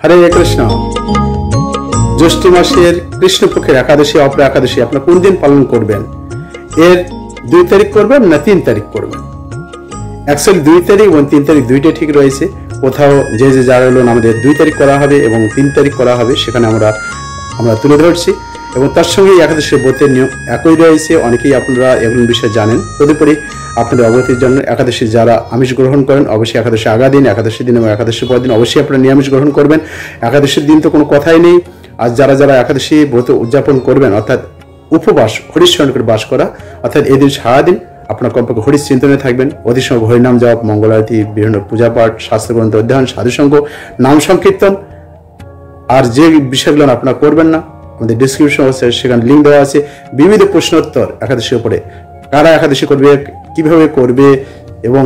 হরে কৃষ্ণ। জ্যৈষ্ঠ মাসের কৃষ্ণপক্ষের একাদশী অপরা একাদশী আপনারা কোন দিন পালন করবেন? এর 2 তারিখ করবেন না 3 তারিখ করবেন? অ্যাকচুয়ালি 2 তারিখ এবং 3 তারিখ দুইটাই ঠিক রয়েছে। কোথাও যে যারা হলো আমাদের 2 তারিখ করা হবে এবং 3 তারিখ করা হবে, সেখানে আমরা তুলে ধরছি। এবং তার সঙ্গে একাদশীর ব্রতের নিয়ম একই রয়েছে। অনেকেই আপনারা এগুলো বিষয়ে জানেন। তদুপরি আপনাদের অবগতির জন্য একাদশী যারা আমিষ গ্রহণ করেন, অবশ্যই একাদশী আগা দিন, একাদশী দিন এবং একাদশী পরের দিন অবশ্যই আপনারা নিরামিষ গ্রহণ করবেন। একাদশীর দিন তো কোনো কথাই নেই। আর যারা একাদশী ব্রত উদযাপন করবেন, অর্থাৎ উপবাস, হরিশ্চরণ করে বাস করা, অর্থাৎ এই দিন সারাদিন আপনার কমপক্ষে হরিশ চিন্তনে থাকবেন। অধিসংখ্য হরিনাম জপ, মঙ্গল আরতি, বিভিন্ন পূজা পাঠ, শাস্ত্রগ্রন্থ অধ্যয়ন, সাধুসঙ্গ, নাম সংকীর্তন। আর যে বিষয়গুলো আপনারা করবেন না, আমাদের ডিসক্রিপশন আছে, সেখানে লিঙ্ক দেওয়া আছে। বিবিধ প্রশ্নোত্তর একাদশীর উপরে, কারা একাদশী করবে, কিভাবে করবে এবং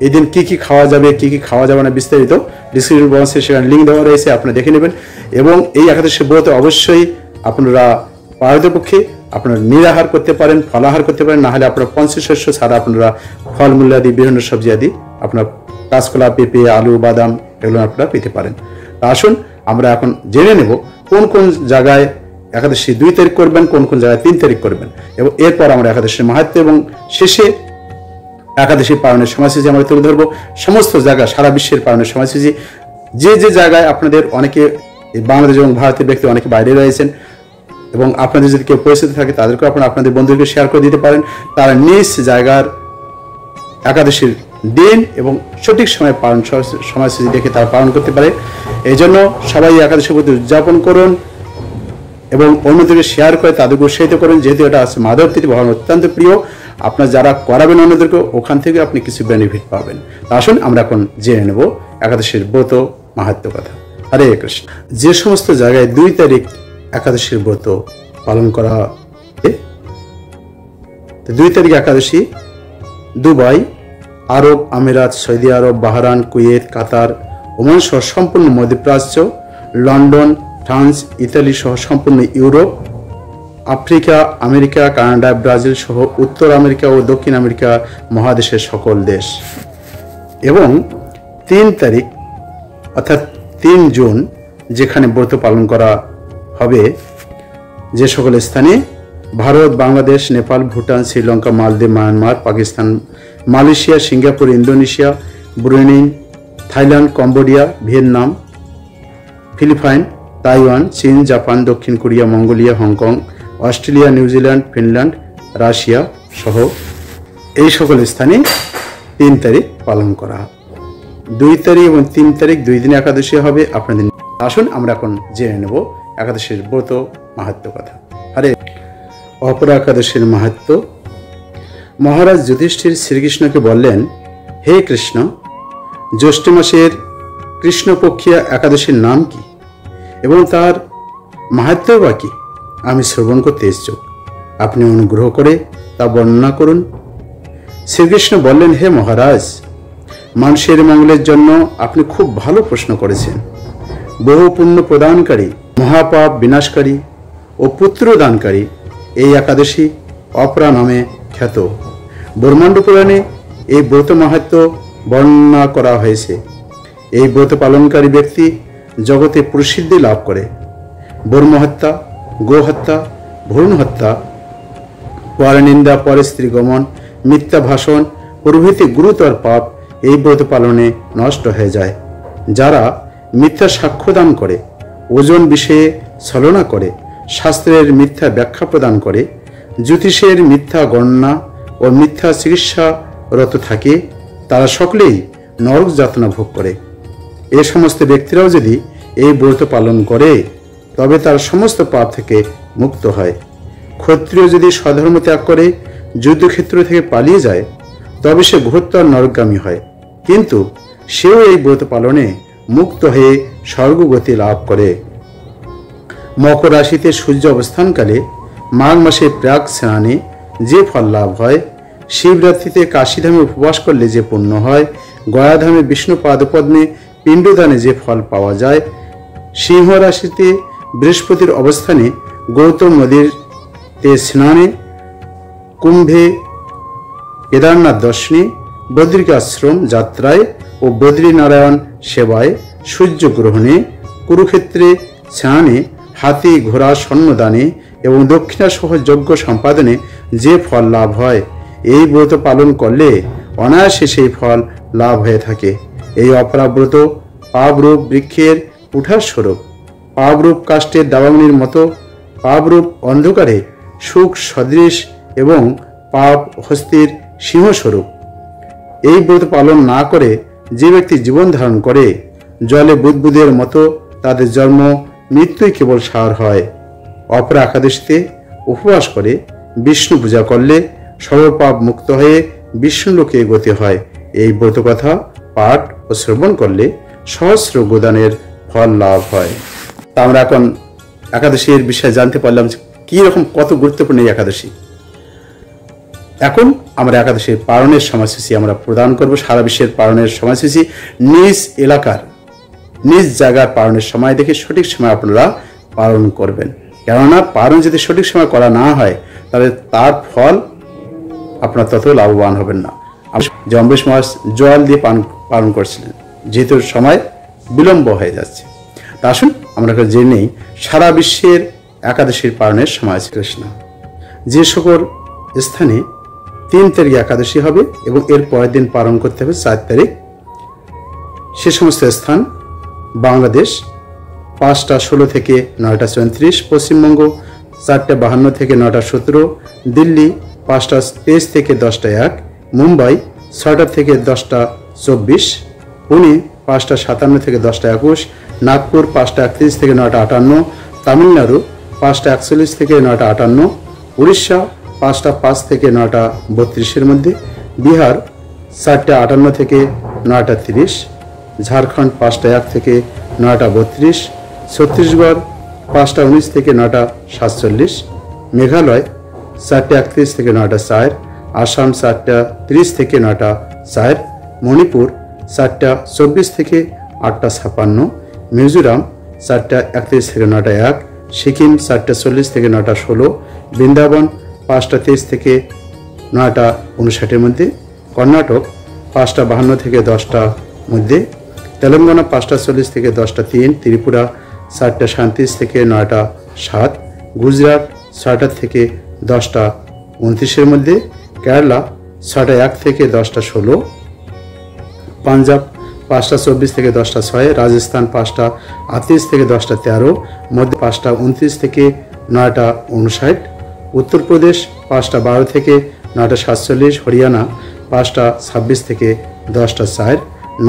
এই দিন কি কি খাওয়া যাবে, কি কি খাওয়া যাবে না, বিস্তারিত ডিসক্রিপশন বক্সে সেখানে লিঙ্ক দেওয়া রয়েছে, আপনারা দেখে নেবেন। এবং এই একাদশী ব্রত অবশ্যই আপনারা পারতপক্ষে আপনারা নিরাহার করতে পারেন, ফলাহার করতে পারেন। না হলে আপনারা পঞ্চশস্য ছাড়া আপনারা ফলমূল আদি, বিভিন্ন সবজি আদি, আপনার কাঁচকলা, পেঁপে, আলু, বাদাম এগুলো আপনারা পেতে পারেন। তা আসুন আমরা এখন জেনে নেব কোন কোন জায়গায় একাদশী 2 তারিখ করবেন, কোন কোন জায়গায় 3 তারিখ করবেন। এবং এরপর আমরা একাদশীর মাহাত্ম্য এবং শেষে একাদশী পালনের সময়সূচি আমরা তুলে ধরবো। সমস্ত জায়গা, সারা বিশ্বের পালনের সময়সূচি, যে জায়গায় আপনাদের অনেকে বাংলাদেশ এবং ভারতের ব্যক্তি অনেকে বাইরে রয়েছেন এবং আপনাদের যদি কেউ পরিচিত থাকে, তাদেরকেও আপনারা আপনাদের বন্ধুদেরকে শেয়ার করে দিতে পারেন। তারা নিজ জায়গার একাদশীর দিন এবং সঠিক সময় পালন সময়সূচি দেখে তারা পালন করতে পারে। এই জন্য সবাই একাদশী ব্রত উদযাপন করুন এবং অন্যদেরকে শেয়ার করে তাদেরকে উৎসাহিত করুন। যেহেতু এটা আছে মাধব তিথি, ভগবান অত্যন্ত প্রিয়। আপনার যারা করাবেন অন্যদেরকে, ওখান থেকে আপনি কিছু বেনিফিট পাবেন। আসুন আমরা এখন জেনে নেব একাদশীর ব্রত মাহাত্ম্য কথা। হরে কৃষ্ণ। যে সমস্ত জায়গায় 2 তারিখ একাদশীর ব্রত পালন করা হবে, 2 তারিখ একাদশী দুবাই, আরব আমিরাত, সৌদি আরব, বাহরাইন, কুয়েত, কাতার, ওমান সহ সম্পূর্ণ মধ্যপ্রাচ্য, লন্ডন, ফ্রান্স, ইতালি সহ সম্পূর্ণ Europe, Africa, America, Canada, Brazil সহ উত্তর আমেরিকা ও দক্ষিণ আমেরিকা মহাদেশের সকল দেশ। এবং 3 তারিখ অর্থাৎ 3 জুন যেখানে ব্রত পালন করা হবে, যে সকল স্থানে Bharat, Bangladesh, Nepal, Bhutan, Sri Lanka, Maldives, Myanmar, Pakistan, Malaysia, Singapore, Indonesia, Brunei, Thailand, Cambodia, Vietnam, Philippine, Taiwan, চীন, জাপান, দক্ষিণ Korea, Mongolia, Hong Kong, Australia, New Zealand, Finland, Russia সহ এই সকল স্থানে 3 তারিখ পালন করা হবে। 2 তারিখ এবং 3 তারিখ 2 দিন একাদশী হবে আপনাদের। আসুন আমরা এখন জেনে নেব একাদশীর ব্রত মাহাত্ম্য কথা। আরে অপরা একাদশীর মাহাত্ম্য। মহারাজ যুধিষ্ঠির শ্রীকৃষ্ণকে বললেন, হে কৃষ্ণ, জ্যৈষ্ঠ মাসের কৃষ্ণপক্ষীয় একাদশীর নাম কি এবং তার মাহাত্ম্য বা কি? আমি শ্রবণ করতে ইচ্ছুক। আপনি অনুগ্রহ করে তা বর্ণনা করুন। শ্রীকৃষ্ণ বললেন, হে মহারাজ, মানুষের মঙ্গলের জন্য আপনি খুব ভালো প্রশ্ন করেছেন। বহু পুণ্য প্রদানকারী, মহাপাপ বিনাশকারী ও পুত্র দানকারী এই একাদশী অপরা নামে খ্যাত। ব্রহ্মাণ্ড পুরাণে এই ব্রত মাহাত্ম্য বর্ণনা করা হয়েছে। এই ব্রত পালনকারী ব্যক্তি জগতে প্রসিদ্ধি লাভ করে। ব্রহ্মহত্যা, গোহত্যা, ভ্রূণ হত্যা, পরনিন্দা, পরস্ত্রী গমন, মিথ্যা ভাষণ প্রভৃতি গুরুতর পাপ এই ব্রত পালনে নষ্ট হয়ে যায়। যারা মিথ্যা সাক্ষ্যদান করে, ওজন বিষয়ে ছলনা করে, শাস্ত্রের মিথ্যা ব্যাখ্যা প্রদান করে, জ্যোতিষের মিথ্যা গণনা ও মিথ্যা চিকিৎসারত থাকে, তারা সকলেই নরক যাতনা ভোগ করে। এ সমস্ত ব্যক্তিরাও যদি এই ব্রত পালন করে, তবে তার সমস্ত পাপ থেকে মুক্ত হয়। ক্ষত্রিয় যদি স্বধর্ম ত্যাগ করে যুদ্ধক্ষেত্র থেকে পালিয়ে যায়, তবে সে ঘোরতর নরকগামী হয়। কিন্তু সেও এই ব্রত পালনে মুক্ত হয়ে স্বর্গগতি লাভ করে। মকর রাশিতে সূর্য অবস্থানকালে মাঘ মাসে প্রাক স্নানে যে ফল লাভ হয়, শিবরাত্রিতে কাশীধামে উপবাস করলে যে পুণ্য হয়, গয়াধামে বিষ্ণু পাদপদ্মে পিণ্ডদানে যে ফল পাওয়া যায়, সিংহ রাশিতে বৃহস্পতির অবস্থানে গৌতম নদীতে স্নানে, কুম্ভে কেদারনাথ দর্শনে, বদ্রিকাশ্রম যাত্রায় ও বদ্রীনারায়ণ সেবায়, সূর্যগ্রহণে, কুরুক্ষেত্রে স্নানে, হাতি ঘোড়া স্বর্ণদানে এবং দক্ষিণা সহ যজ্ঞ সম্পাদনে যে ফল লাভ হয়, এই ব্রত পালন করলে অনায়াসে সেই ফল লাভ হয়ে থাকে। এই অপরাব্রত পাবরূপ বৃক্ষের উঠার স্বরূপ, পাবরূপ কাষ্ঠের দাবাগ্নির মতো, পাবরূপ অন্ধকারে সুখ সদৃশ এবং পাপ হস্তির সিংহস্বরূপ। এই ব্রত পালন না করে যে ব্যক্তি জীবন ধারণ করে, জলে বুদবুদের মতো তাদের জন্ম মৃত্যুই কেবল সার হয়। অপরা একাদশীতে উপবাস করে বিষ্ণু পূজা করলে সর্বপাপ মুক্ত হয়ে বিষ্ণুলোকে গতি হয়। এই ব্রত কথা পাঠ ও শ্রবণ করলে সহস্র গোদানের ফল লাভ হয়। তা আমরা এখন একাদশীর বিষয়ে জানতে পারলাম যে কি রকম কত গুরুত্বপূর্ণ এই একাদশী। এখন আমরা একাদশীর পালনের সময়সূচি আমরা প্রদান করব। সারা বিশ্বের পালনের সময়সূচি নিজ এলাকার নিজ জায়গার পালনের সময় দেখে সঠিক সময় আপনারা পালন করবেন। কেননা পালন যদি সঠিক সময় করা না হয় তাহলে তার ফল আপনার তত লাভবান হবেন না। যে অম্বরীশ মহারাজ জল দিয়ে পালন করছিলেন, যেহেতু সময় বিলম্ব হয়ে যাচ্ছে। তা আসুন আমরা জেনে নেই সারা বিশ্বের একাদশীর পালনের সময়। কৃষ্ণ যে সকল স্থানে 3 তারিখ একাদশী হবে এবং এর পরের দিন পালন করতে হবে 4 তারিখ, সে সমস্ত স্থান: বাংলাদেশ 5টা 16 থেকে 9টা 34, পশ্চিমবঙ্গ 4টা 52 থেকে 9টা 17, দিল্লি 5টা 23 থেকে 10টা 1, মুম্বাই 6টা থেকে 10টা 24, পুনে 5টা 57 থেকে 10টা 21, নাগপুর 5টা 31 থেকে 9টা 58, তামিলনাড়ু 5টা 41 থেকে 9টা 58, উড়িষ্যা 5টা 5 থেকে 9টা 32-এর মধ্যে, বিহার 4টা 58 থেকে 9টা 30, ঝাড়খণ্ড 5টা 1 থেকে 9টা 32, ছত্তিশগড় 5টা 19 থেকে 9টা 47, মেঘালয় 4টা 31 থেকে 9টা 4, আসাম 4টা 30 থেকে 9টা 4, মণিপুর 4টা 24 থেকে 8টা 56, মিজোরাম 4টা 31 থেকে 9টা 1, সিকিম 4টা 40 থেকে 9টা 16, বৃন্দাবন 5টা 23 থেকে 9টা 59-এর মধ্যে, কর্ণাটক 5টা 52 থেকে 10টা মধ্যে, তেলেঙ্গানা 5টা 40 থেকে 10টা 3, ত্রিপুরা 4টা 37 থেকে 9টা 7, গুজরাট 6টা থেকে 10টা 29-এর মধ্যে, কেরালা 6টা 1 থেকে 10টা 16, পাঞ্জাব 5টা 24 থেকে 10টা 6, রাজস্থান 5টা 38 থেকে 10টা 13, মধ্য 5টা 29 থেকে 9টা 59, উত্তরপ্রদেশ 5টা 12 থেকে 9টা 47, হরিয়ানা 5টা 26 থেকে 10টা 4,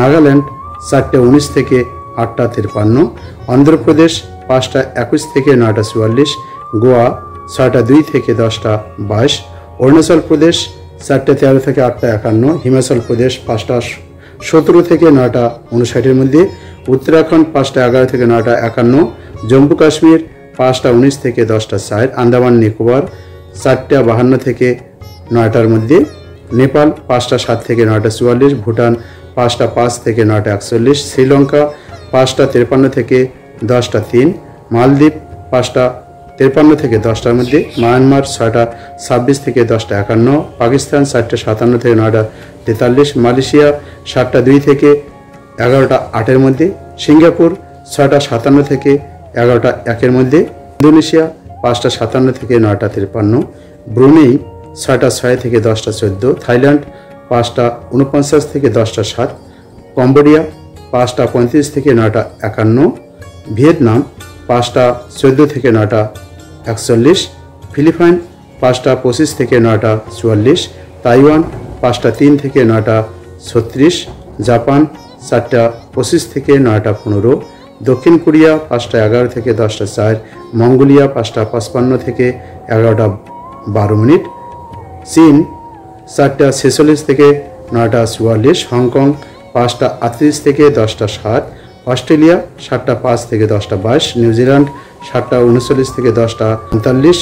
নাগাল্যান্ড 4টা 19 থেকে 8টা 53, অন্ধ্রপ্রদেশ 5টা 21 থেকে 9টা 44, গোয়া 6টা 2 থেকে 10টা 22, অরুণাচল প্রদেশ 4টা 13 থেকে 8টা 51, হিমাচল প্রদেশ 5টা 17 থেকে 9টা 59-এর মধ্যে, উত্তরাখণ্ড 5টা 11 থেকে 9টা 51, জম্মু কাশ্মীর 5টা 19 থেকে 10টা 4, আন্দামান নিকোবর 4টা 52 থেকে 9টার মধ্যে, নেপাল 5টা 7 থেকে 9টা 44, ভুটান 5টা 5 থেকে 9টা 41, শ্রীলঙ্কা 5টা 53 থেকে 10টা 3, মালদ্বীপ 5টা 53 থেকে 10টার মধ্যে, মায়ানমার 6টা 26 থেকে 10টা 51, পাকিস্তান 4টা 57 থেকে 9টা 43, মালয়েশিয়া 7টা 2 থেকে 11টা 8-এর মধ্যে, সিঙ্গাপুর 6টা 57 থেকে 11টা 1-এর মধ্যে, ইন্দোনেশিয়া 5টা 57 থেকে 9টা 53, ব্রুনেই 6টা 6 থেকে 10টা 14, থাইল্যান্ড 5টা 49 থেকে 10টা 7, কম্বোডিয়া 5টা 35 থেকে 9টা 51, ভিয়েতনাম 5টা 14 থেকে 9টা 41, ফিলিপাইন 5টা 25 থেকে 9টা 44, তাইওয়ান 5টা 3 থেকে 9টা 36, জাপান 4টা 25 থেকে 9টা 15, দক্ষিণ কোরিয়া 5টা 11 থেকে 10টা 4, মঙ্গোলিয়া 5টা 55 থেকে 11টা 12 মিনিট, চীন 4টা 46 থেকে 9টা 44, হংকং 5টা 38 থেকে 10টা 7, অস্ট্রেলিয়া 7টা 5 থেকে 10টা 22, নিউজিল্যান্ড 7টা 39 থেকে 10টা 39,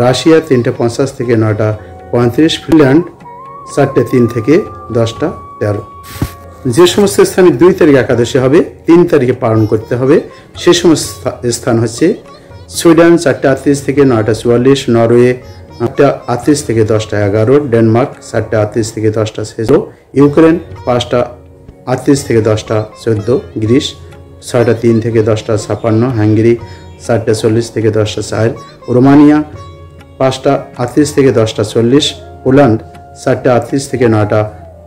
রাশিয়া 3টা 50 থেকে 9টা 35, ফিনল্যান্ড 4টা 3 থেকে 10টা 13। যে সমস্ত স্থানে 2 তারিখ একাদশী হবে 3 তারিখে পালন করতে হবে সে সমস্ত স্থান হচ্ছে সুইডেন 4টা 38 থেকে 9টা 44, নরওয়ে 8টা 38 থেকে 10টা 11, ডেনমার্ক 4টা 38 থেকে 10টা 16, ইউক্রেন 5টা 38 থেকে 10টা 14, গ্রিস 6টা 3 থেকে 10টা 56, হাঙ্গেরি 4টা 40 থেকে 10টা 4, রোমানিয়া 5টা 38 থেকে 10টা 40, পোল্যান্ড 4টা 38 থেকে 9টা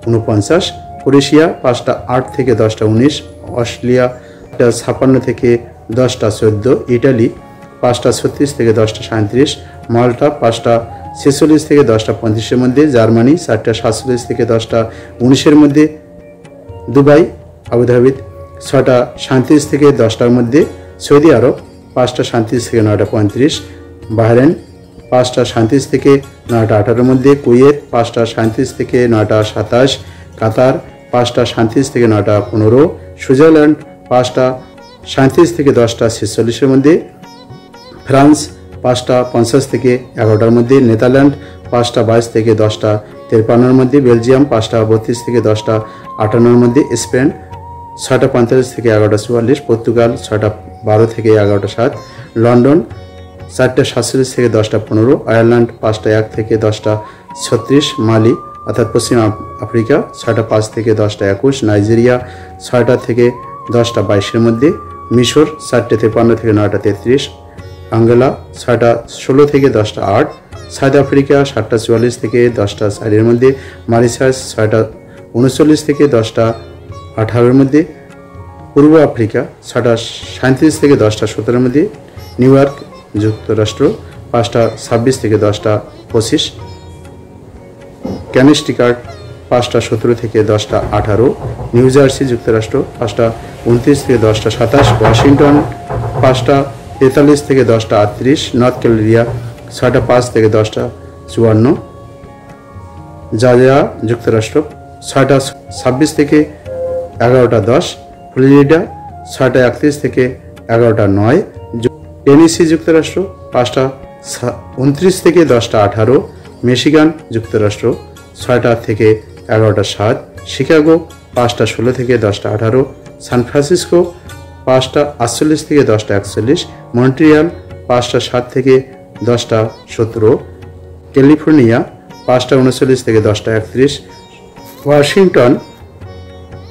49, ক্রোয়েশিয়া 5টা 8 থেকে 10টা 19, অস্ট্রেলিয়া 56 থেকে 10টা 14, ইটালি 5টা 36 থেকে 10টা 37, মাল্টা 5টা 46 থেকে 10টা 35-এর মধ্যে, জার্মানি 4টা 47 থেকে 10টা 19-এর মধ্যে, দুবাই আবুধাবি 6টা 37 থেকে 10টার মধ্যে, সৌদি আরব 5টা 37 থেকে 9টা 35, বাহরাইন 5টা 37 থেকে 9টা 18-এর মধ্যে, কুয়েত 5টা 37 থেকে 9টা 27, কাতার 5টা 37 থেকে 9টা 15, সুইজারল্যান্ড 5টা 37 থেকে 10টা 46-এর মধ্যে, ফ্রান্স 5টা 50 থেকে 11টার মধ্যে, নেদারল্যান্ড 5টা 22 থেকে 10টা 53-এর মধ্যে, বেলজিয়াম 5টা 32 থেকে 10টা 58-এর মধ্যে, স্পেন 6টা 45 থেকে 11টা 44, পর্তুগাল 6টা 12 থেকে 11টা 7, লন্ডন 4টা 47 থেকে 10টা 15, আয়ারল্যান্ড 5টা 1 থেকে 10টা 36, মালি অর্থাৎ পশ্চিম আফ্রিকা 6টা 5 থেকে 10টা 21, নাইজেরিয়া 6টা থেকে 10টা 22-এর মধ্যে, মিশর 4টে 53 থেকে 9টা 33, আঙ্গোলা 6টা 16 থেকে 10টা 8, সাউথ আফ্রিকা 7টা 44 থেকে 10টা 4-এর মধ্যে, মরিশাস 6টা 39 থেকে 10টা 18-এর মধ্যে, পূর্ব আফ্রিকা 6টা 37 থেকে 10টা 17-এর মধ্যে, নিউ ইয়র্ক যুক্তরাষ্ট্র 5টা 26 থেকে 10টা 25, ক্যানেস্টিকাট 5টা 17 থেকে 10টা 18, নিউ জার্সি যুক্তরাষ্ট্র 5টা 29 থেকে 10টা 27, ওয়াশিংটন 5টা 43 থেকে 10টা 38, নর্থ ক্যারোলিনা 6টা 5 থেকে 10টা 54, জর্জিয়া যুক্তরাষ্ট্র 6টা 26 থেকে 11টা 10, ফ্লোরিডা 6টা 31 থেকে 11টা 9, টেনেসি যুক্তরাষ্ট্র 5টা 29 থেকে 10টা 18, মিশিগান যুক্তরাষ্ট্র 6টা থেকে 11টা 7, শিকাগো 5টা 16 থেকে 10টা 18, সান ফ্রান্সিসকো 5টা 48 থেকে 10টা 41, মন্ট্রিয়াল 5টা 7 থেকে 10টা 17, ক্যালিফোর্নিয়া 5টা 39 থেকে 10টা 31, ওয়াশিংটন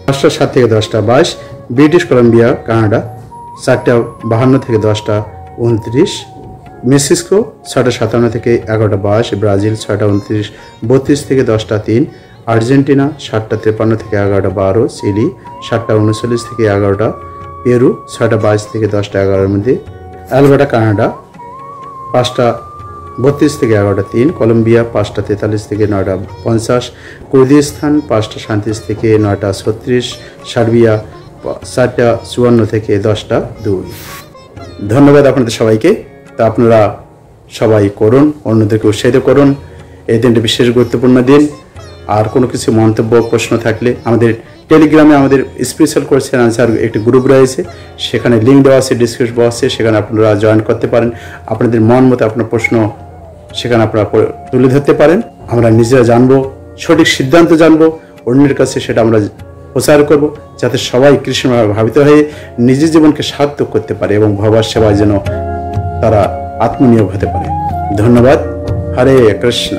5টা 7 থেকে 10টা 22, ব্রিটিশ কলম্বিয়া কানাডা 4টা 52 থেকে 10টা 29, মেক্সিকো 6টা 57 থেকে 11টা 22, ব্রাজিল 6টা 29 32 থেকে 10টা 3, আর্জেন্টিনা 7টা 53 থেকে 11টা 12, চিলি 7টা 39 থেকে 11টা, পেরু 6টা 22 থেকে 10টা 11-এর মধ্যে, আলবার্টা কানাডা 5টা 32 থেকে 11টা 3, কলম্বিয়া 5টা 43 থেকে 9টা 50, কুর্দিস্তান 5টা 37 থেকে 9টা 36, সার্বিয়া 4টা 54 থেকে 10টা 2। ধন্যবাদ আপনাদের সবাইকে। তা আপনারা সবাই করুন, অন্যদেরকে উৎসাহিত করুন। এই দিনটি বিশেষ গুরুত্বপূর্ণ দিন। আর কোনো কিছু মন্তব্য প্রশ্ন থাকলে আমাদের টেলিগ্রামে আমাদের স্পেশাল কোয়েশ্চেন আনসার একটি গ্রুপ রয়েছে, সেখানে লিঙ্ক দেওয়া আছে, ডিসক্রিপশন বক্সে, সেখানে আপনারা জয়েন করতে পারেন। আপনাদের মন মতো আপনার প্রশ্ন সেখানে আপনারা তুলে ধরতে পারেন। আমরা নিজেরা জানবো, সঠিক সিদ্ধান্ত জানবো, অন্যের কাছে সেটা আমরা প্রচার করব, যাতে সবাই কৃষ্ণভাবে ভাবিত হয়ে নিজের জীবনকে সার্থক করতে পারে এবং ভগবান সেবায় যেন তারা আত্মনিয়োগ হতে পারে। ধন্যবাদ। হরে কৃষ্ণ।